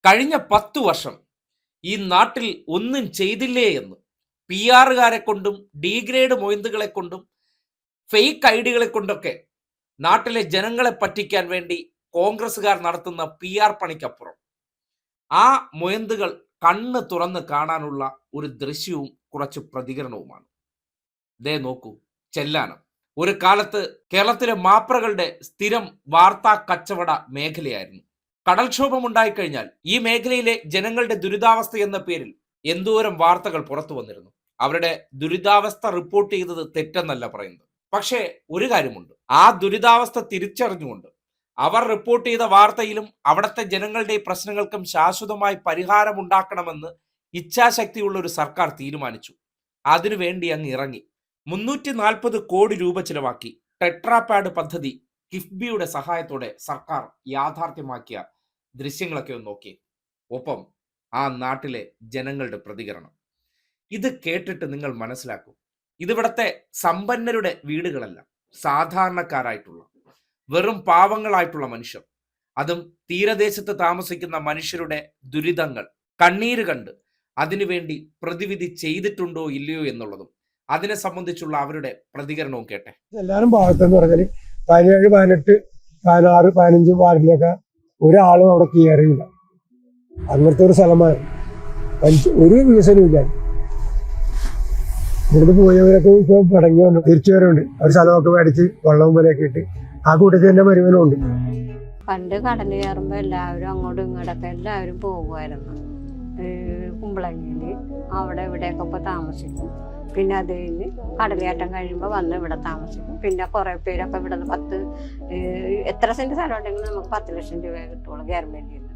കഴിഞ്ഞ 10 വർഷം ഈ നാട്ടിൽ ഒന്നും ചെയ്തില്ലേ എന്ന് പി ആറുകാരെ കൊണ്ടും ഡീഗ്രേഡ് മൊയ്ന്തുകളെ കൊണ്ടും ഫേക്ക് ഐഡികളെ കൊണ്ടൊക്കെ നാട്ടിലെ ജനങ്ങളെ പറ്റിക്കാൻ വേണ്ടി കോൺഗ്രസ്സുകാർ നടത്തുന്ന പി ആർ പണിക്കപ്പുറം ആ മൊയന്തുകൾ കണ്ണ് തുറന്ന് കാണാനുള്ള ഒരു ദൃശ്യവും കുറച്ച് പ്രതികരണവുമാണ്. ദേ നോക്കൂ, ചെല്ലാനം ഒരു കാലത്ത് കേരളത്തിലെ മാപ്രകളുടെ സ്ഥിരം വാർത്താ കച്ചവട മേഖലയായിരുന്നു. കടൽക്ഷോഭം ഉണ്ടായിക്കഴിഞ്ഞാൽ ഈ മേഖലയിലെ ജനങ്ങളുടെ ദുരിതാവസ്ഥ എന്ന പേരിൽ എന്തോരം വാർത്തകൾ പുറത്തു വന്നിരുന്നു. അവരുടെ ദുരിതാവസ്ഥ റിപ്പോർട്ട് ചെയ്തത് തെറ്റെന്നല്ല പറയുന്നത്. പക്ഷേ ഒരു കാര്യമുണ്ട്, ആ ദുരിതാവസ്ഥ തിരിച്ചറിഞ്ഞുകൊണ്ട് അവർ റിപ്പോർട്ട് ചെയ്ത വാർത്തയിലും അവിടുത്തെ ജനങ്ങളുടെ പ്രശ്നങ്ങൾക്കും ശാശ്വതമായി പരിഹാരം ഉണ്ടാക്കണമെന്ന് ഇച്ഛാശക്തിയുള്ള ഒരു സർക്കാർ തീരുമാനിച്ചു. അതിനുവേണ്ടി അങ്ങ് ഇറങ്ങി 340 കോടി രൂപ ചിലവാക്കി ടെട്രാപാഡ് പദ്ധതി കിഫ്ബിയുടെ സഹായത്തോടെ സർക്കാർ യാഥാർത്ഥ്യമാക്കിയ ദൃശ്യങ്ങളൊക്കെ ഒന്ന് നോക്കി. ഒപ്പം ആ നാട്ടിലെ ജനങ്ങളുടെ പ്രതികരണം ഇത് കേട്ടിട്ട് നിങ്ങൾ മനസ്സിലാക്കും, ഇതിവിടത്തെ സമ്പന്നരുടെ വീടുകളല്ല, സാധാരണക്കാരായിട്ടുള്ള വെറും പാവങ്ങളായിട്ടുള്ള മനുഷ്യർ, അതും തീരദേശത്ത് താമസിക്കുന്ന മനുഷ്യരുടെ ദുരിതങ്ങൾ കണ്ണീര് കണ്ട് അതിനുവേണ്ടി പ്രതിവിധി ചെയ്തിട്ടുണ്ടോ ഇല്ലയോ എന്നുള്ളതും അതിനെ സംബന്ധിച്ചുള്ള അവരുടെ പ്രതികരണവും കേട്ടെ. എല്ലാവരും ഭാഗത്തെന്ന് പറഞ്ഞാല് 17, 18, 16, 15 വാർഡിലൊക്കെ ഒരാളും അവിടെ കയറിയില്ല. അങ്ങനത്തെ ഒരു സ്ഥലമാണ്. ഒരു റീസണും ഇല്ല. ഇവിടുന്ന് പോയവരൊക്കെ ഇപ്പൊ പടങ്ങി വന്നു തിരിച്ചു വരുന്നുണ്ട്. അവർ സ്ഥലമൊക്കെ മേടിച്ച് വെള്ളവും പോലെയൊക്കെ ഇട്ട് ആ കൂട്ടത്തിൽ തന്നെ വരുമാനം ഉണ്ട്. പണ്ട് കടൽ കയറുമ്പോ എല്ലാവരും അങ്ങോട്ടും ഇങ്ങോട്ടൊക്കെ എല്ലാവരും പോകുമായിരുന്നു. കുമ്പളങ്ങിയില് അവിടെ ഇവിടെയൊക്കെ ഇപ്പൊ താമസിക്കും. പിന്നെ അത് കഴിഞ്ഞ് കടലേറ്റം കഴിയുമ്പോൾ വന്ന് ഇവിടെ താമസിക്കും. പിന്നെ കുറെ പേരൊക്കെ ഇവിടെ നിന്ന് എത്ര സെന്റ് സ്ഥലം ഉണ്ടെങ്കിലും നമുക്ക് 10 ലക്ഷം രൂപ കിട്ടുള്ളൂ ഗവൺമെന്റിൽ നിന്ന്.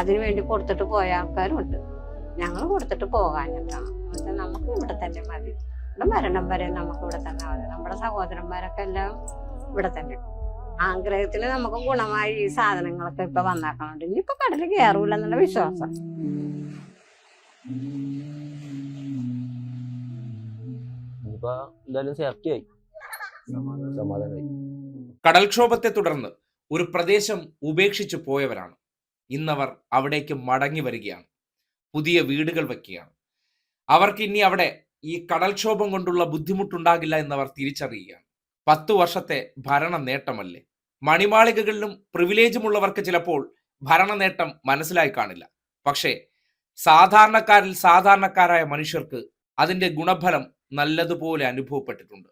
അതിനു വേണ്ടി കൊടുത്തിട്ട് പോയ ആൾക്കാരും ഉണ്ട്. ഞങ്ങൾ കൊടുത്തിട്ട് പോകാഞ്ഞിട്ടാണ്. നമുക്ക് ഇവിടെ തന്നെ മതി, ഇവിടെ മരണം വരെ നമുക്ക് ഇവിടെ തന്നെ മതി. നമ്മുടെ സഹോദരന്മാരൊക്കെ എല്ലാം ഇവിടെ തന്നെ. ആഗ്രഹത്തിൽ നമുക്ക് ഗുണമായി ഈ സാധനങ്ങളൊക്കെ ഇപ്പൊ വന്നാക്കണുണ്ട്. ഇനിയിപ്പോ കടല് കയറൂല എന്നുള്ള വിശ്വാസം. കടൽക്ഷോഭത്തെ തുടർന്ന് ഒരു പ്രദേശം ഉപേക്ഷിച്ചു പോയവരാണ് ഇന്നവർ അവിടേക്ക് മടങ്ങി വരികയാണ്, പുതിയ വീടുകൾ വെക്കുകയാണ്. അവർക്ക് ഇനി അവിടെ ഈ കടൽക്ഷോഭം കൊണ്ടുള്ള ബുദ്ധിമുട്ടുണ്ടാകില്ല എന്നവർ തിരിച്ചറിയുകയാണ്. 10 വർഷത്തെ ഭരണ നേട്ടമല്ലേ. മണിമാളികകളിലും പ്രിവിലേജുമുള്ളവർക്ക് ചിലപ്പോൾ ഭരണ നേട്ടം മനസ്സിലായി കാണില്ല. പക്ഷേ സാധാരണക്കാരിൽ സാധാരണക്കാരായ മനുഷ്യർക്ക് അതിന്റെ ഗുണഫലം നല്ലതുപോലെ അനുഭവപ്പെട്ടിട്ടുണ്ട്.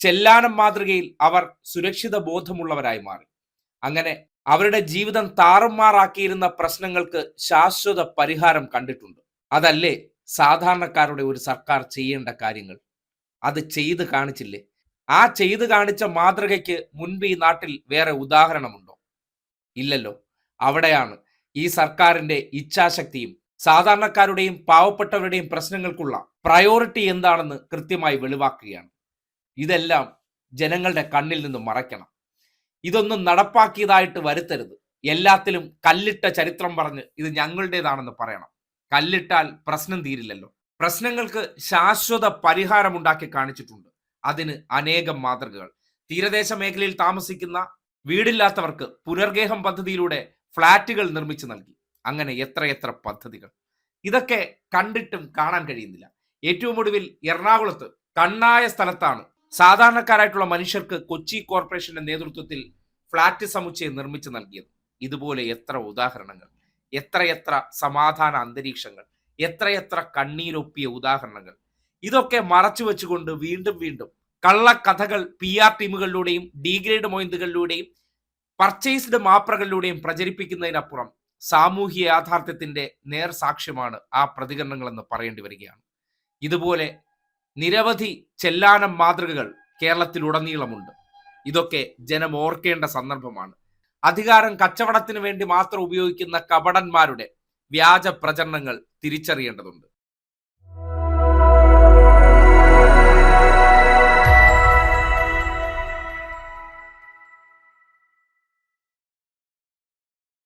ചെല്ലാനം മാതൃകയിൽ അവർ സുരക്ഷിത ബോധമുള്ളവരായി മാറി. അങ്ങനെ അവരുടെ ജീവിതം താറുമാറാക്കിയിരുന്ന പ്രശ്നങ്ങൾക്ക് ശാശ്വത പരിഹാരം കണ്ടിട്ടുണ്ട്. അതല്ലേ സാധാരണക്കാരുടെ ഒരു സർക്കാർ ചെയ്യേണ്ട കാര്യങ്ങൾ? അത് ചെയ്ത് കാണിച്ചില്ലേ? ആ ചെയ്ത് കാണിച്ച മാതൃകയ്ക്ക് മുൻപ് ഈ നാട്ടിൽ വേറെ ഉദാഹരണമുണ്ടോ? ഇല്ലല്ലോ. അവിടെയാണ് ഈ സർക്കാരിന്റെ ഇച്ഛാശക്തിയും സാധാരണക്കാരുടെയും പാവപ്പെട്ടവരുടെയും പ്രശ്നങ്ങൾക്കുള്ള പ്രയോറിറ്റി എന്താണെന്ന് കൃത്യമായി വെളിവാക്കുകയാണ്. ഇതെല്ലാം ജനങ്ങളുടെ കണ്ണിൽ നിന്ന് മറയ്ക്കണം. ഇതൊന്നും നടപ്പാക്കിയതായിട്ട് വരുത്തരുത്. എല്ലാത്തിലും കല്ലിട്ട ചരിത്രം പറഞ്ഞ് ഇത് ഞങ്ങളുടേതാണെന്ന് പറയണം. കല്ലിട്ടാൽ പ്രശ്നം തീരില്ലല്ലോ. പ്രശ്നങ്ങൾക്ക് ശാശ്വത പരിഹാരമുണ്ടാക്കി കാണിച്ചിട്ടുണ്ട്. അതിന് അനേകം മാതൃകകൾ. തീരദേശ മേഖലയിൽ താമസിക്കുന്ന വീടില്ലാത്തവർക്ക് പുനർഗേഹം പദ്ധതിയിലൂടെ ഫ്ളാറ്റുകൾ നിർമ്മിച്ചു നൽകി. അങ്ങനെ എത്രയെത്ര പദ്ധതികൾ. ഇതൊക്കെ കണ്ടിട്ടും കാണാൻ കഴിയുന്നില്ല. ഏറ്റവും ഒടുവിൽ എറണാകുളത്ത് കണ്ണായ സ്ഥലത്താണ് സാധാരണക്കാരായിട്ടുള്ള മനുഷ്യർക്ക് കൊച്ചി കോർപ്പറേഷന്റെ നേതൃത്വത്തിൽ ഫ്ളാറ്റ് സമുച്ചയം നിർമ്മിച്ചു നൽകിയത്. ഇതുപോലെ എത്ര ഉദാഹരണങ്ങൾ, എത്രയെത്ര സമാധാന അന്തരീക്ഷങ്ങൾ, എത്രയെത്ര കണ്ണീരൊപ്പിയ ഉദാഹരണങ്ങൾ. ഇതൊക്കെ മറച്ചു വെച്ചുകൊണ്ട് വീണ്ടും വീണ്ടും കള്ളക്കഥകൾ പി ആർ ടീമുകളിലൂടെയും ഡീഗ്രേഡ് മൊയ്ന്തുകളിലൂടെയും പർച്ചേസ്ഡ് മാപ്രകളിലൂടെയും പ്രചരിപ്പിക്കുന്നതിനപ്പുറം സാമൂഹ്യ യാഥാർത്ഥ്യത്തിന്റെ നേർസാക്ഷ്യമാണ് ആ പ്രതികരണങ്ങളെന്ന് പറയേണ്ടി വരികയാണ്. ഇതുപോലെ നിരവധി ചെല്ലാനം മാതൃകകൾ കേരളത്തിലുടനീളമുണ്ട്. ഇതൊക്കെ ജനം ഓർക്കേണ്ട സന്ദർഭമാണ്. അധികാരം കച്ചവടത്തിന് വേണ്ടി മാത്രം ഉപയോഗിക്കുന്ന കപടന്മാരുടെ വ്യാജ പ്രചരണങ്ങൾ തിരിച്ചറിയേണ്ടതുണ്ട്.